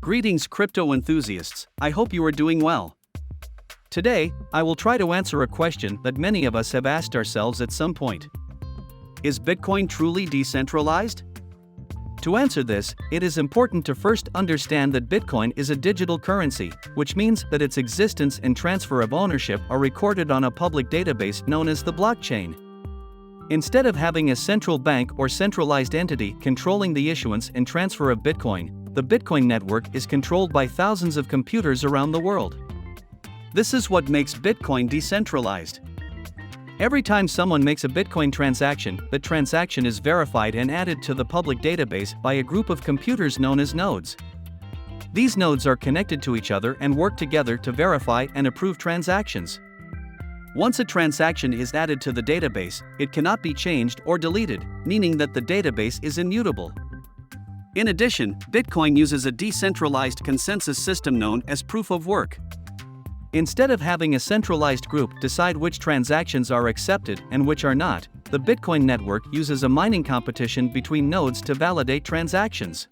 Greetings crypto enthusiasts, I hope you are doing well. Today, I will try to answer a question that many of us have asked ourselves at some point. Is Bitcoin truly decentralized? To answer this, it is important to first understand that Bitcoin is a digital currency, which means that its existence and transfer of ownership are recorded on a public database known as the blockchain. Instead of having a central bank or centralized entity controlling the issuance and transfer of Bitcoin, the Bitcoin network is controlled by thousands of computers around the world. This is what makes Bitcoin decentralized. Every time someone makes a Bitcoin transaction, that transaction is verified and added to the public database by a group of computers known as nodes. These nodes are connected to each other and work together to verify and approve transactions. Once a transaction is added to the database, it cannot be changed or deleted, meaning that the database is immutable. In addition, Bitcoin uses a decentralized consensus system known as proof of work. Instead of having a centralized group decide which transactions are accepted and which are not, the Bitcoin network uses a mining competition between nodes to validate transactions.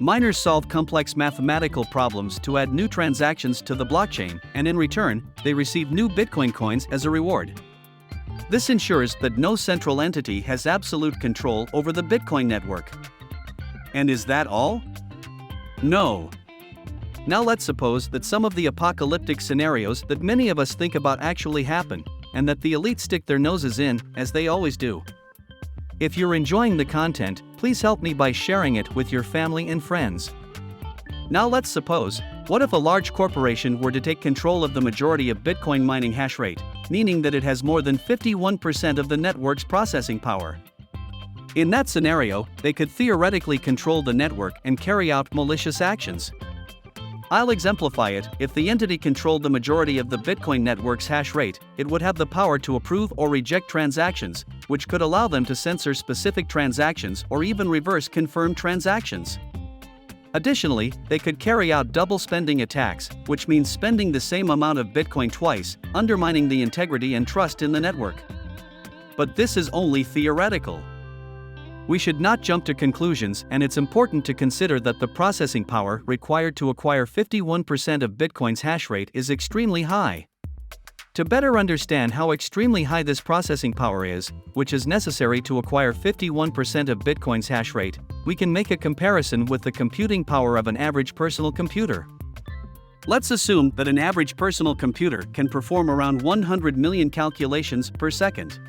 Miners solve complex mathematical problems to add new transactions to the blockchain, and in return, they receive new Bitcoin coins as a reward. This ensures that no central entity has absolute control over the Bitcoin network. And is that all? No. Now let's suppose that some of the apocalyptic scenarios that many of us think about actually happen, and that the elite stick their noses in, as they always do. If you're enjoying the content, please help me by sharing it with your family and friends. Now let's suppose, what if a large corporation were to take control of the majority of Bitcoin mining hash rate, meaning that it has more than 51% of the network's processing power? In that scenario, they could theoretically control the network and carry out malicious actions. I'll exemplify it. If the entity controlled the majority of the Bitcoin network's hash rate, it would have the power to approve or reject transactions, which could allow them to censor specific transactions or even reverse confirmed transactions. Additionally, they could carry out double spending attacks, which means spending the same amount of Bitcoin twice, undermining the integrity and trust in the network. But this is only theoretical. We should not jump to conclusions, and it's important to consider that the processing power required to acquire 51% of Bitcoin's hash rate is extremely high. To better understand how extremely high this processing power is, which is necessary to acquire 51% of Bitcoin's hash rate, we can make a comparison with the computing power of an average personal computer. Let's assume that an average personal computer can perform around 100 million calculations per second.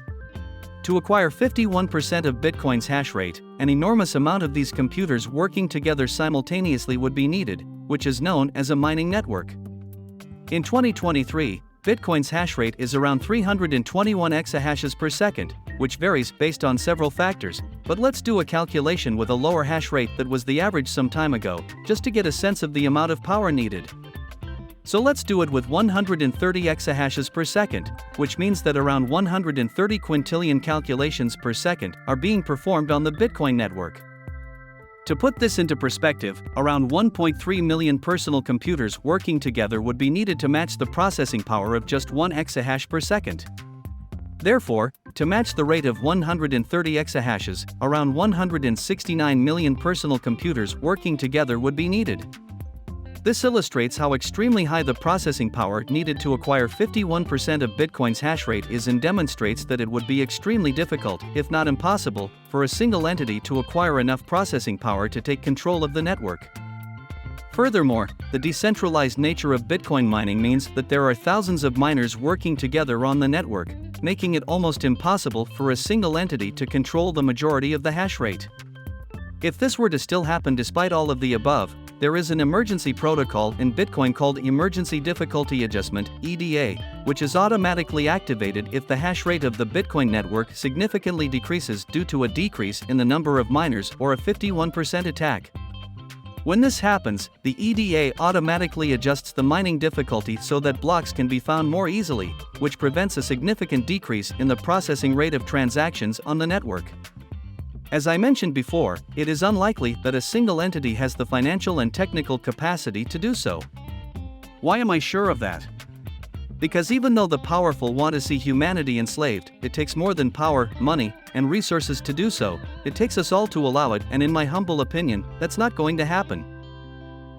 To acquire 51% of Bitcoin's hash rate, an enormous amount of these computers working together simultaneously would be needed, which is known as a mining network. In 2023, Bitcoin's hash rate is around 321 exahashes per second, which varies based on several factors, but let's do a calculation with a lower hash rate that was the average some time ago, just to get a sense of the amount of power needed. So let's do it with 130 exahashes per second, which means that around 130 quintillion calculations per second are being performed on the Bitcoin network. To put this into perspective, around 1.3 million personal computers working together would be needed to match the processing power of just 1 exahash per second. Therefore, to match the rate of 130 exahashes, around 169 million personal computers working together would be needed. This illustrates how extremely high the processing power needed to acquire 51% of Bitcoin's hash rate is, and demonstrates that it would be extremely difficult, if not impossible, for a single entity to acquire enough processing power to take control of the network. Furthermore, the decentralized nature of Bitcoin mining means that there are thousands of miners working together on the network, making it almost impossible for a single entity to control the majority of the hash rate. If this were to still happen despite all of the above, there is an emergency protocol in Bitcoin called Emergency Difficulty Adjustment (EDA), which is automatically activated if the hash rate of the Bitcoin network significantly decreases due to a decrease in the number of miners or a 51% attack. When this happens, the EDA automatically adjusts the mining difficulty so that blocks can be found more easily, which prevents a significant decrease in the processing rate of transactions on the network. As I mentioned before, it is unlikely that a single entity has the financial and technical capacity to do so. Why am I sure of that? Because even though the powerful want to see humanity enslaved, it takes more than power, money, and resources to do so. It takes us all to allow it, and in my humble opinion, that's not going to happen.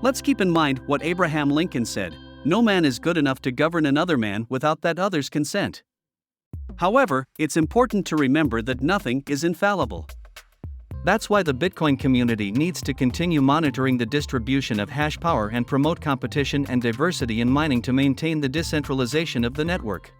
Let's keep in mind what Abraham Lincoln said: "No man is good enough to govern another man without that other's consent." However, it's important to remember that nothing is infallible. That's why the Bitcoin community needs to continue monitoring the distribution of hash power and promote competition and diversity in mining to maintain the decentralization of the network.